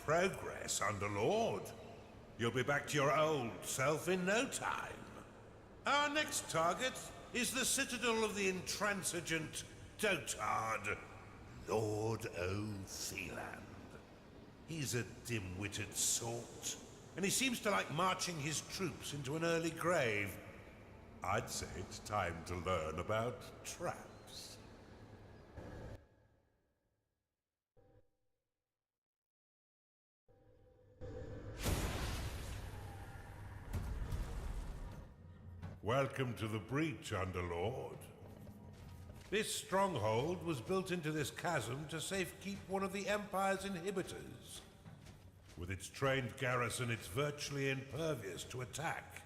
progress, Underlord. You'll be back to your old self in no time. Our next target is the citadel of the intransigent dotard, Lord O'Theland. He's a dim-witted sort, and he seems to like marching his troops into an early grave. I'd say it's time to learn about traps. Welcome to the breach, Underlord. This stronghold was built into this chasm to safekeep one of the Empire's inhibitors. With its trained garrison, it's virtually impervious to attack.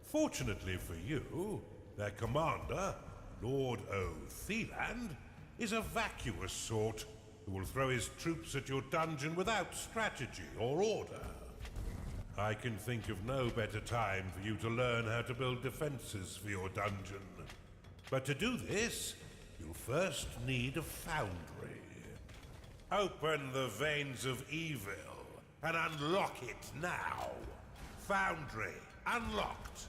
Fortunately for you, their commander, Lord O'Theland, is a vacuous sort who will throw his troops at your dungeon without strategy or order. I can think of no better time for you to learn how to build defenses for your dungeon. But to do this, you'll first need a foundry. Open the veins of evil and unlock it now. Foundry unlocked.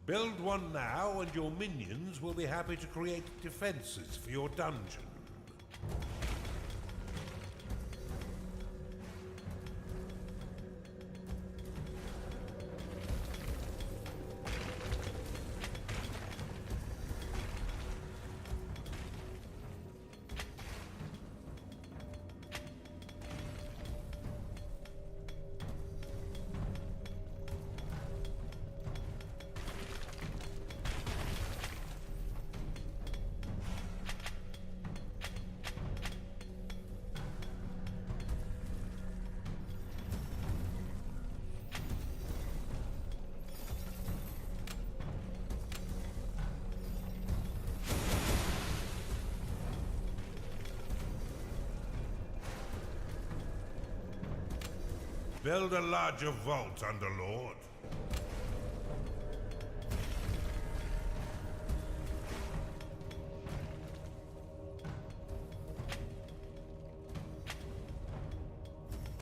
Build one now and your minions will be happy to create defenses for your dungeon. Build a larger vault, Underlord.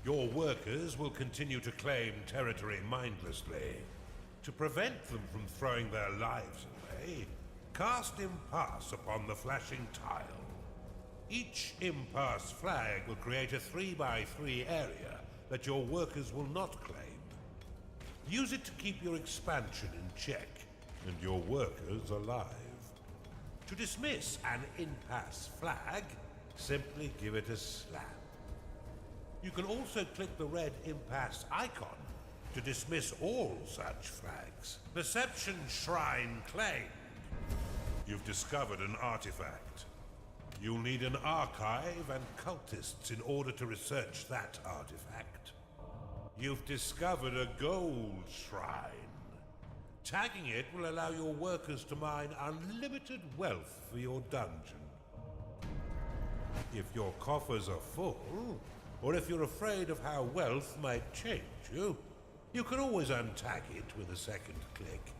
Your workers will continue to claim territory mindlessly. To prevent them from throwing their lives away, cast Impasse upon the flashing tile. Each Impasse flag will create a 3x3 area that your workers will not claim. Use it to keep your expansion in check, and your workers alive. To dismiss an impasse flag, simply give it a slap. You can also click the red impasse icon to dismiss all such flags. Perception Shrine claimed. You've discovered an artifact. You'll need an archive and cultists in order to research that artifact. You've discovered a gold shrine. Tagging it will allow your workers to mine unlimited wealth for your dungeon. If your coffers are full, or if you're afraid of how wealth might change you, you can always untag it with a second click.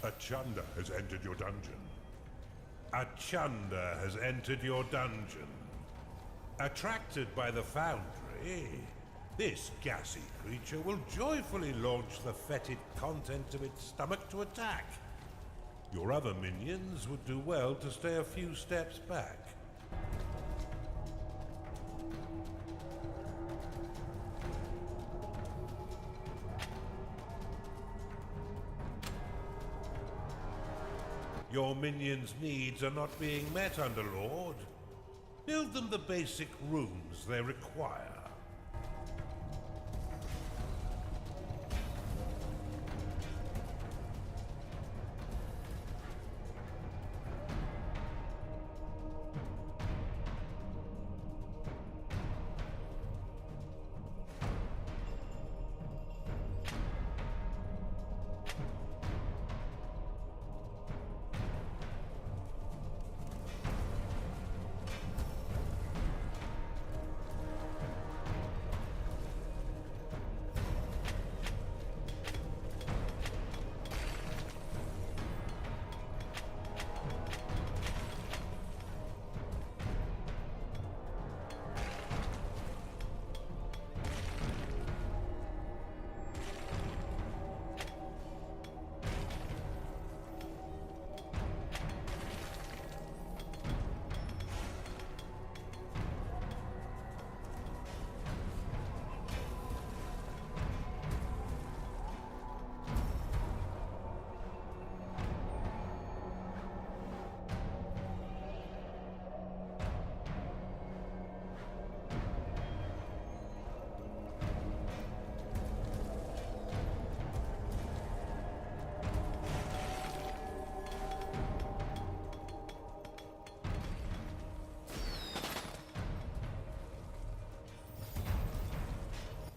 A Chunder has entered your dungeon. A Chunder has entered your dungeon. Attracted by the foundry, this gassy creature will joyfully launch the fetid content of its stomach to attack. Your other minions would do well to stay a few steps back. Your minions' needs are not being met, Underlord. Build them the basic rooms they require.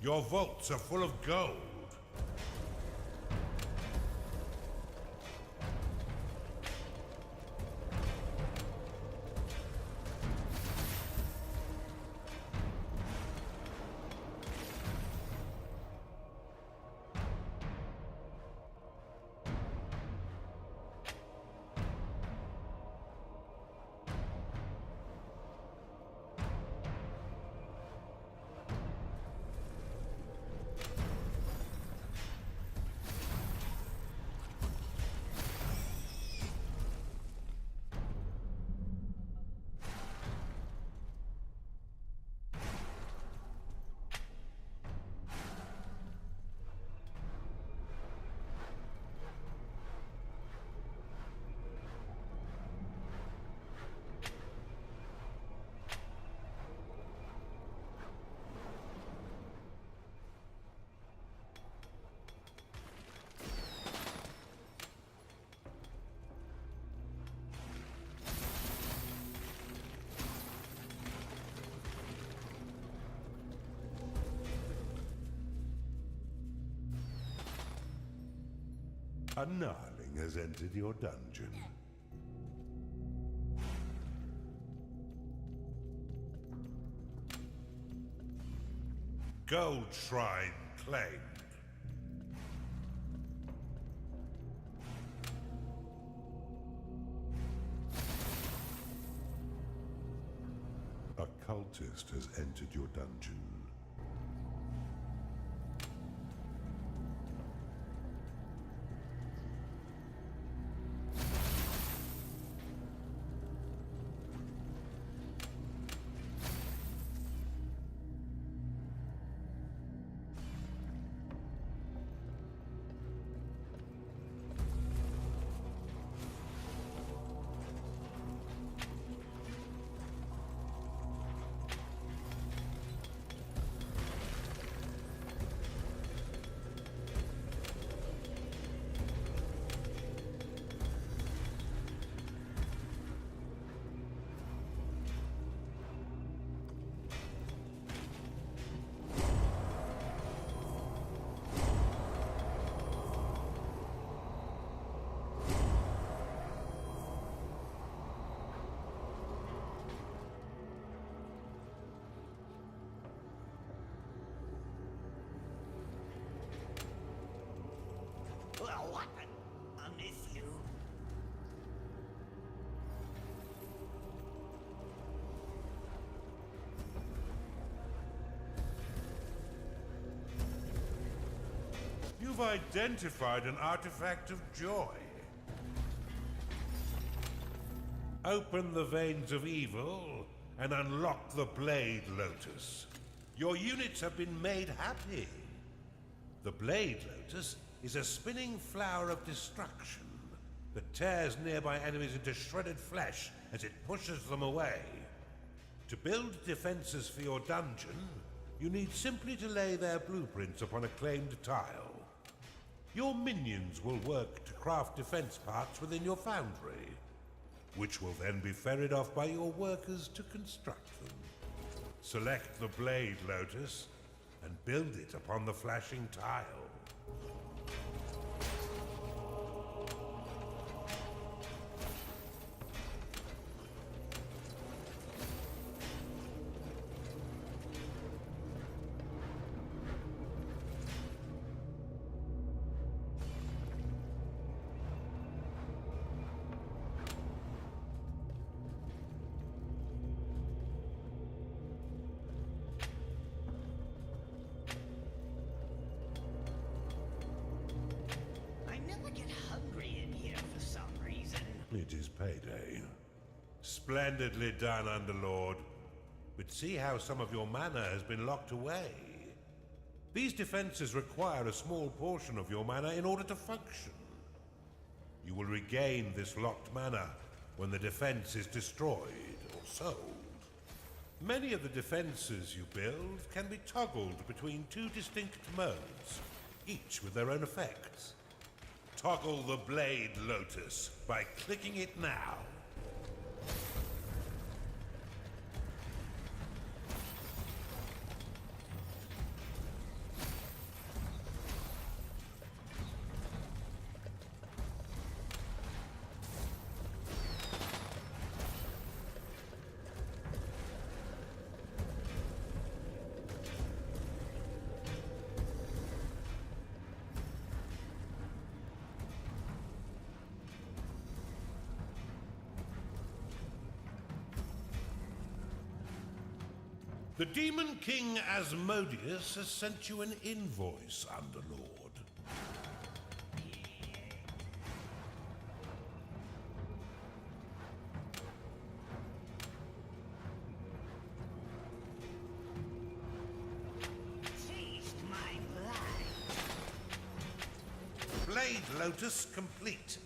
Your vaults are full of gold. A gnarling has entered your dungeon. Gold shrine claimed. A cultist has entered your dungeon. Well, what? I miss you. You've identified an artifact of joy. Open the veins of evil and unlock the Blade Lotus. Your units have been made happy. The Blade Lotus is a spinning flower of destruction that tears nearby enemies into shredded flesh as it pushes them away. To build defenses for your dungeon, you need simply to lay their blueprints upon a claimed tile. Your minions will work to craft defense parts within your foundry, which will then be ferried off by your workers to construct them. Select the Blade Lotus and build it upon the flashing tile. It is payday. Splendidly done, Underlord. But see how some of your mana has been locked away. These defenses require a small portion of your mana in order to function. You will regain this locked mana when the defense is destroyed or sold. Many of the defenses you build can be toggled between two distinct modes, each with their own effects. Toggle the Blade Lotus by clicking it now. The Demon King Asmodeus has sent you an invoice, Underlord. Taste my blood. Blade Lotus complete.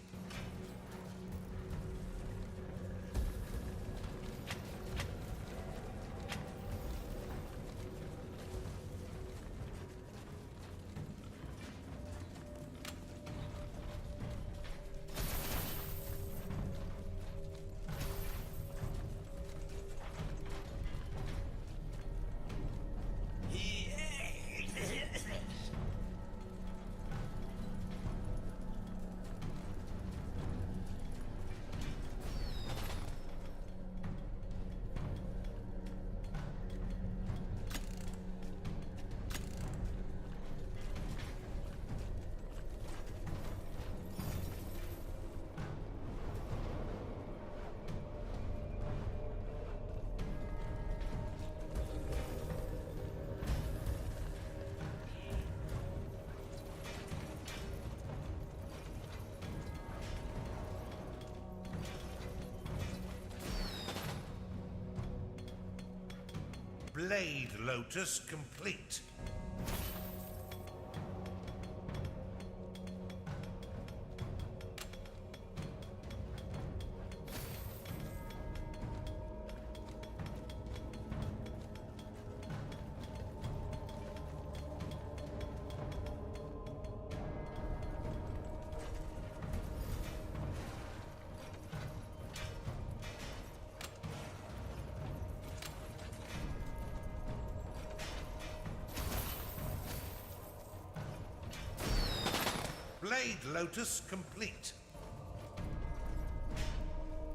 Blade Lotus complete.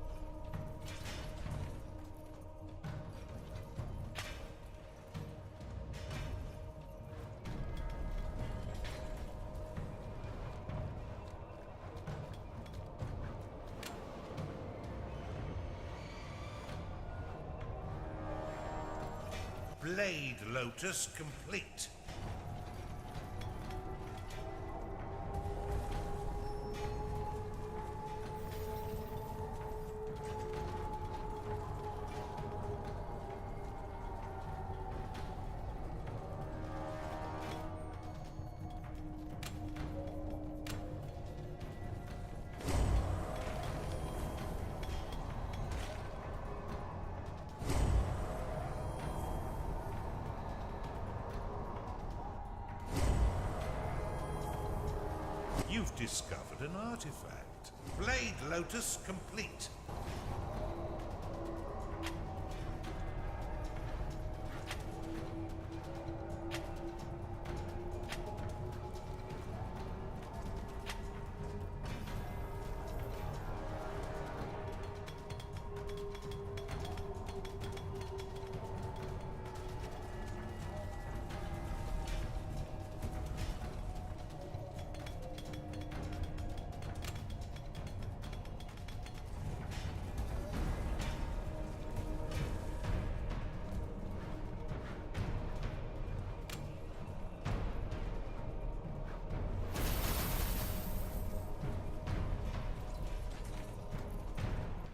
Blade Lotus complete. Blade Lotus complete. You've discovered an artifact. Blade Lotus complete.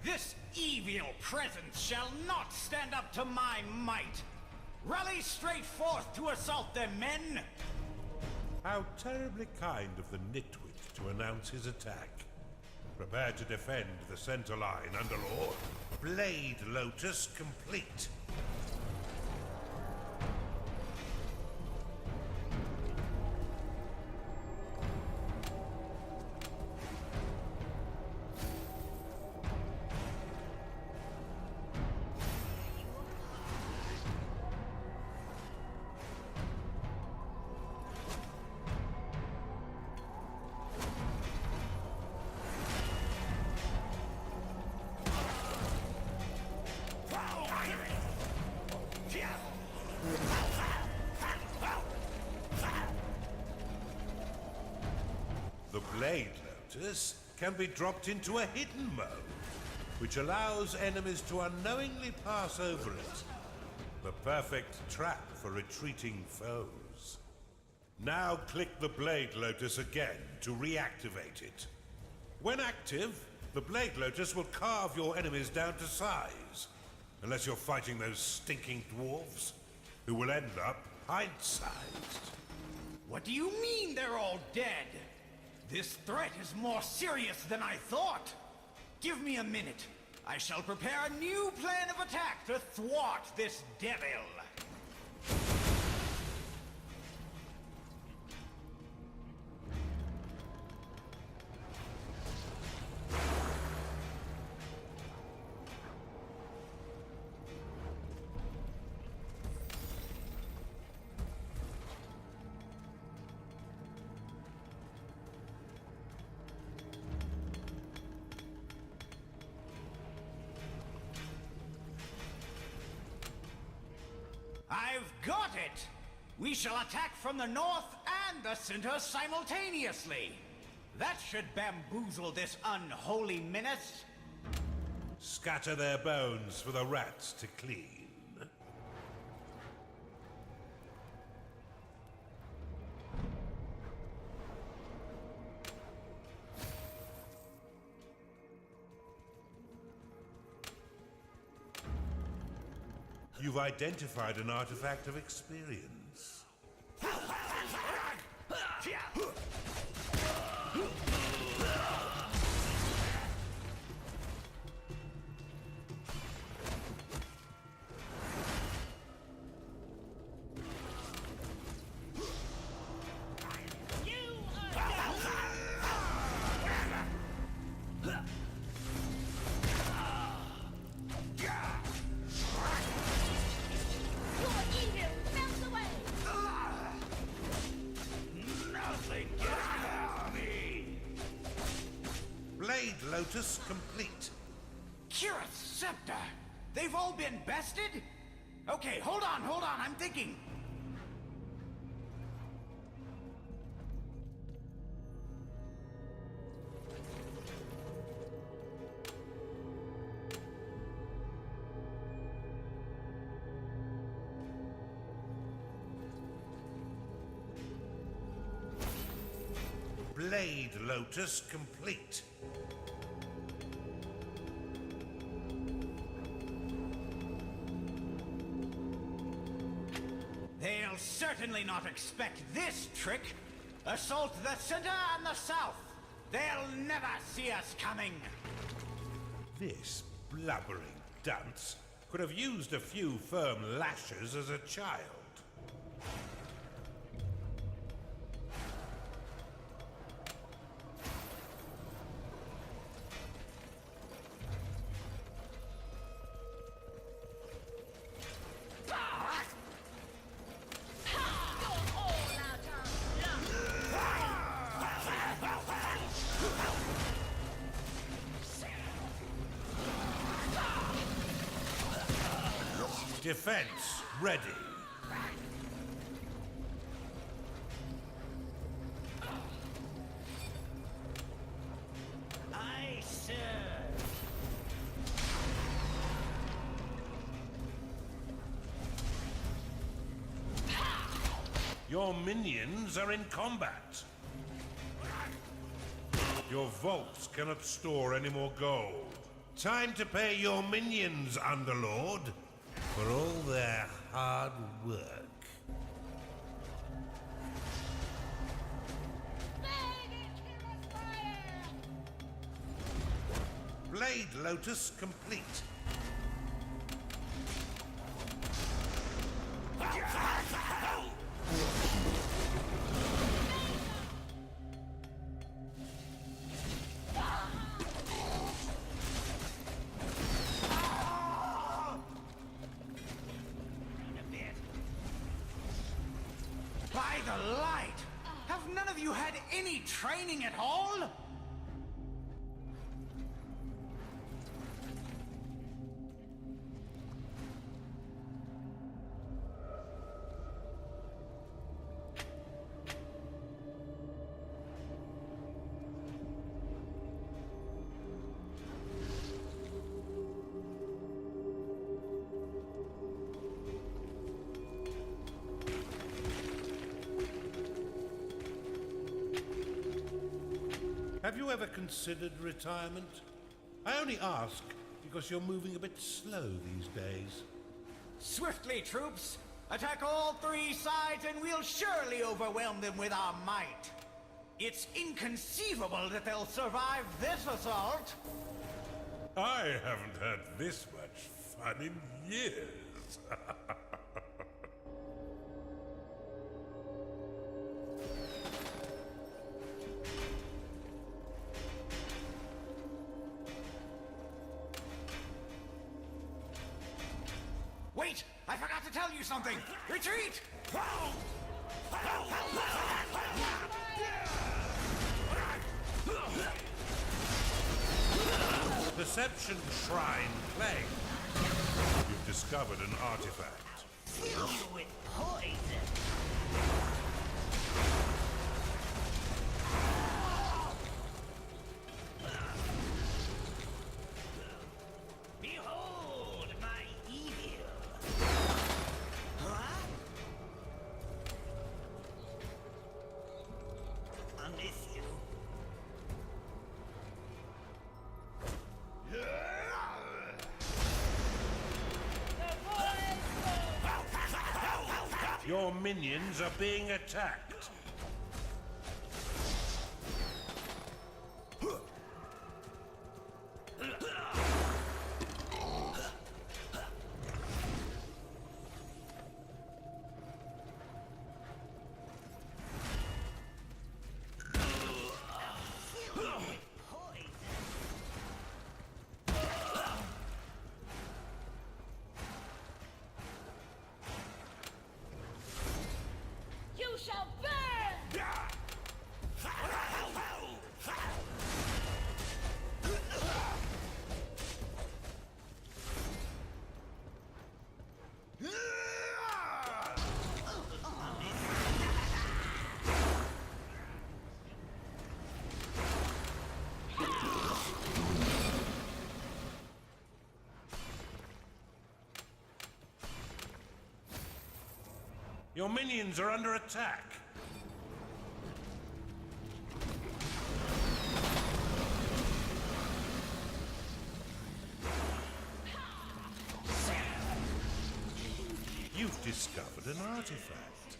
This evil presence shall not stand up to my might. Rally straight forth to assault them, men! How terribly kind of the nitwit to announce his attack. Prepare to defend the center line, Underlord. Blade Lotus complete. The Blade Lotus can be dropped into a hidden mode, which allows enemies to unknowingly pass over it. The perfect trap for retreating foes. Now click the Blade Lotus again to reactivate it. When active, the Blade Lotus will carve your enemies down to size. Unless you're fighting those stinking dwarves, who will end up pint-sized. What do you mean they're all dead? This threat is more serious than I thought. Give me a minute. I shall prepare a new plan of attack to thwart this devil. I've got it! We shall attack from the north and the center simultaneously. That should bamboozle this unholy menace. Scatter their bones for the rats to clean. You've identified an artifact of experience. Blade Lotus complete. Kira's scepter! They've all been bested? Okay, hold on, I'm thinking. Blade Lotus complete. They'll certainly not expect this trick. Assault the center and the south. They'll never see us coming. This blubbering dunce could have used a few firm lashes as a child. Defense ready. Aye, sir. Your minions are in combat. Your vaults cannot store any more gold. Time to pay your minions, Underlord, for all their hard work. Blade Lotus complete. By the light! Have none of you had any training at all? Have you ever considered retirement? I only ask because you're moving a bit slow these days. Swiftly, troops! Attack all three sides and we'll surely overwhelm them with our might. It's inconceivable that they'll survive this assault. I haven't had this much fun in years. Wait! I forgot to tell you something! Retreat! Perception Shrine Claim. You've discovered an artifact. Filled with poison. Behold my evil. Huh? I miss you. Your minions are being attacked. You shall burn! Your minions are under attack. You've discovered an artifact.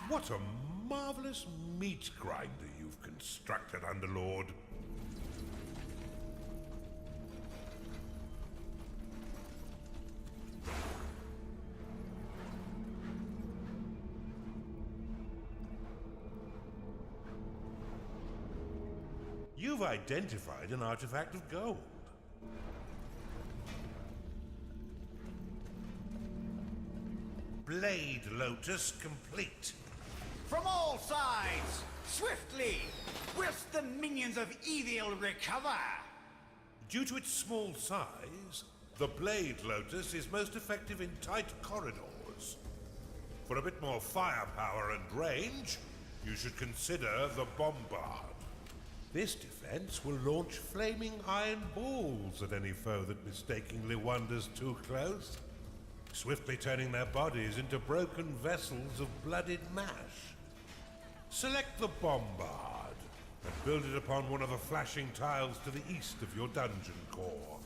What a marvelous meat grinder you've constructed, Underlord. You've identified an artifact of gold. Blade Lotus complete. From all sides! Swiftly! Whilst the minions of evil recover! Due to its small size, the Blade Lotus is most effective in tight corridors. For a bit more firepower and range, you should consider the Bombard. This defense will launch flaming iron balls at any foe that mistakenly wanders too close, swiftly turning their bodies into broken vessels of blooded mash. Select the Bombard and build it upon one of the flashing tiles to the east of your dungeon core.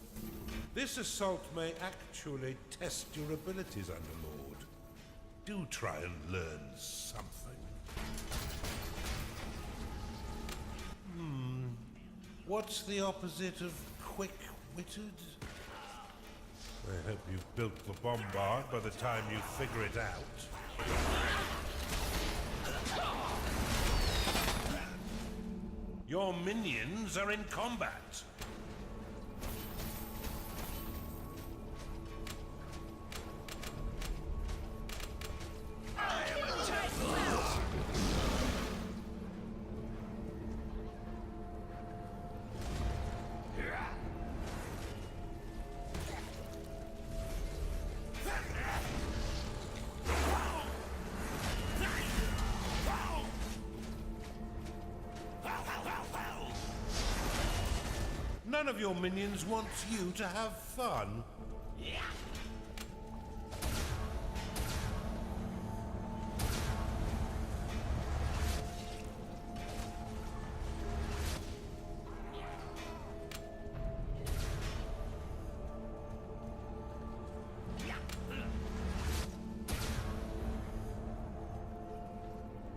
This assault may actually test your abilities, Underlord. Do try and learn something. What's the opposite of quick-witted? I hope you've built the Bombard by the time you figure it out. Your minions are in combat. None of your minions wants you to have fun.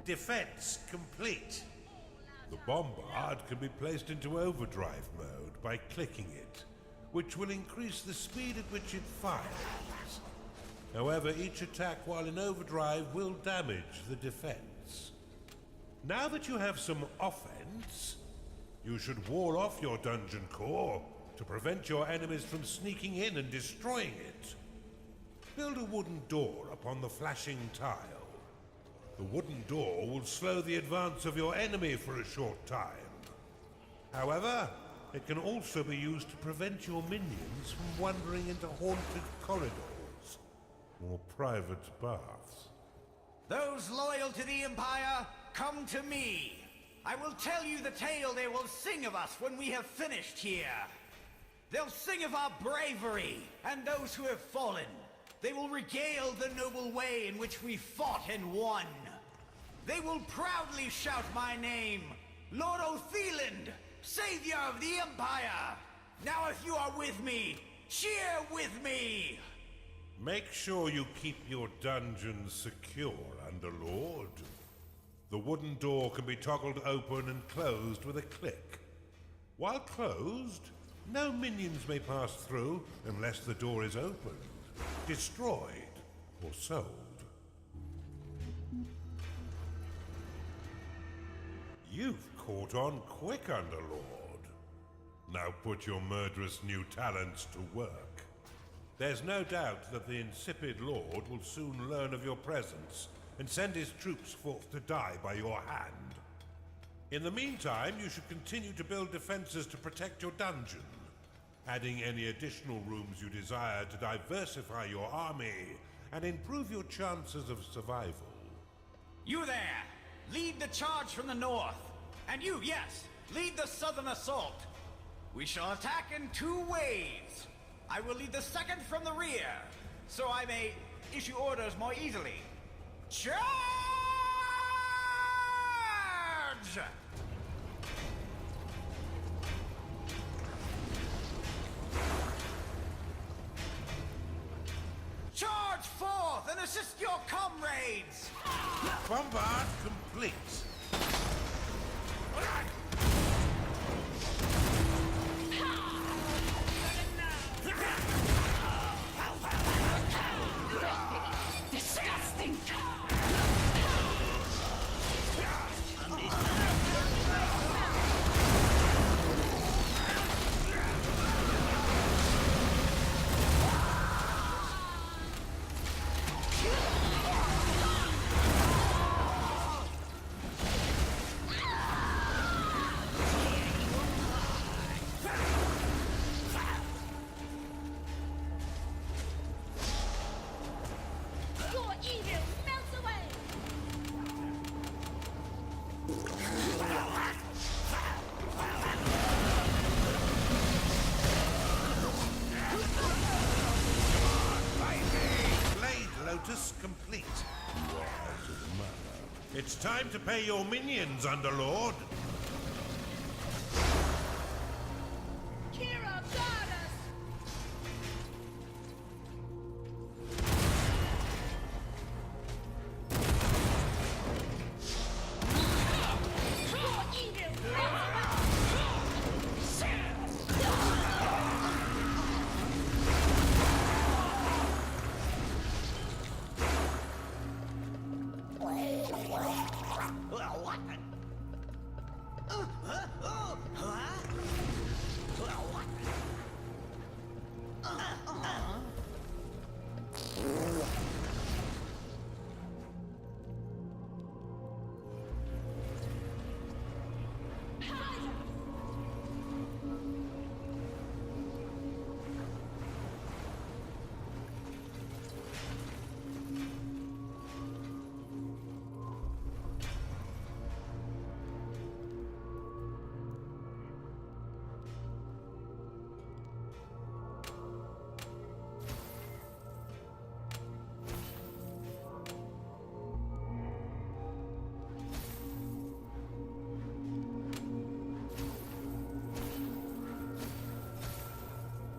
Defense complete. The bombard can be placed into overdrive mode by clicking it, which will increase the speed at which it fires. However, each attack while in overdrive will damage the defense. Now that you have some offense, you should wall off your dungeon core to prevent your enemies from sneaking in and destroying it. Build a wooden door upon the flashing tile. The wooden door will slow the advance of your enemy for a short time. However, it can also be used to prevent your minions from wandering into haunted corridors or private baths. Those loyal to the Empire, come to me. I will tell you the tale they will sing of us when we have finished here. They'll sing of our bravery and those who have fallen. They will regale the noble way in which we fought and won. They will proudly shout my name, Lord Otheland, Savior of the Empire. Now if you are with me, cheer with me. Make sure you keep your dungeons secure, Underlord. The wooden door can be toggled open and closed with a click. While closed, no minions may pass through unless the door is opened, destroyed, or sold. You've caught on quick, Underlord. Now put your murderous new talents to work. There's no doubt that the insipid Lord will soon learn of your presence and send his troops forth to die by your hand. In the meantime, you should continue to build defenses to protect your dungeon, adding any additional rooms you desire to diversify your army and improve your chances of survival. You there! Lead the charge from the north. And you, yes, lead the southern assault. We shall attack in 2 ways. I will lead the second from the rear, so I may issue orders more easily. Charge! Charge forth and assist your comrades! Bombard complete. Disgusting! Your evil melts away! Blade Lotus complete. You are out of mana. It's time to pay your minions, Underlord. Kira, guard us! Your evil melts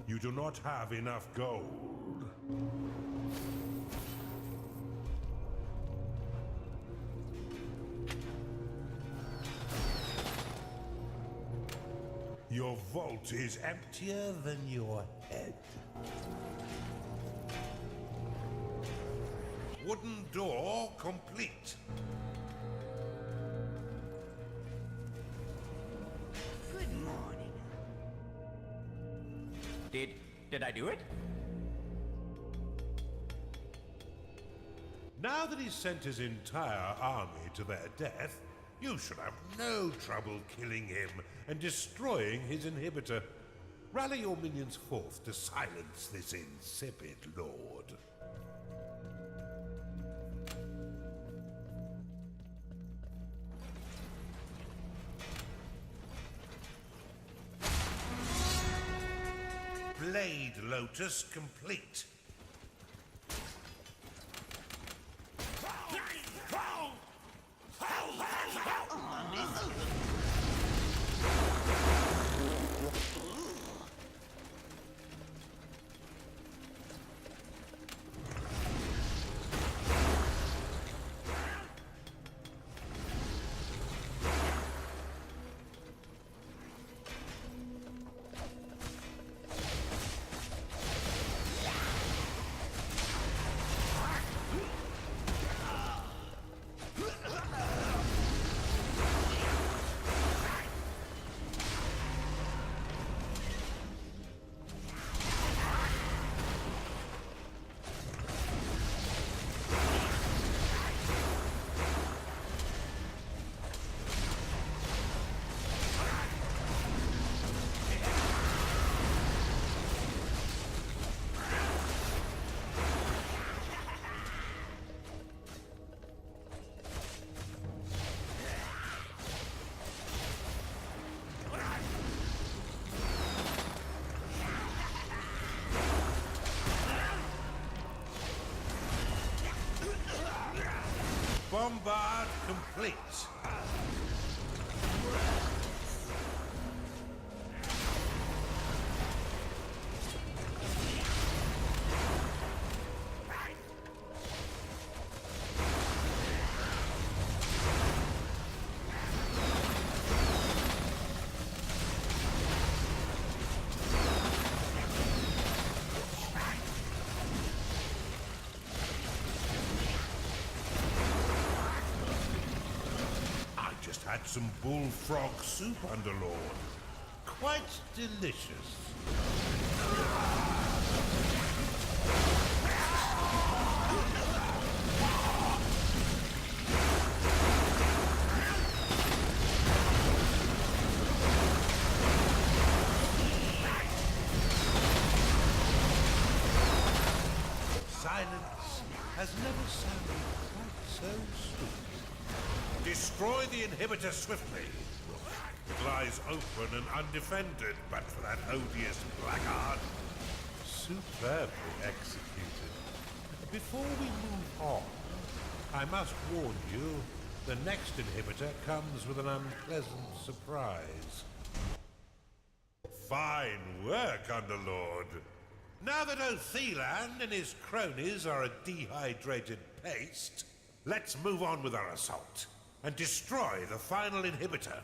You do not have enough gold. vault is emptier than your head. Wooden door complete. Good morning. Did I do it? Now that he's sent his entire army to their death, you should have no trouble killing him and destroying his inhibitor. Rally your minions forth to silence this insipid lord. Blade Lotus complete. Bombard complete. Had some bullfrog soup, Underlord. Quite delicious. Silence has never sounded quite so sweet. Destroy the inhibitor swiftly. It lies open and undefended, but for that odious blackguard. Superbly executed. Before we move on, I must warn you, the next inhibitor comes with an unpleasant surprise. Fine work, Underlord. Now that Othelan and his cronies are a dehydrated paste, let's move on with our assault and destroy the final inhibitor.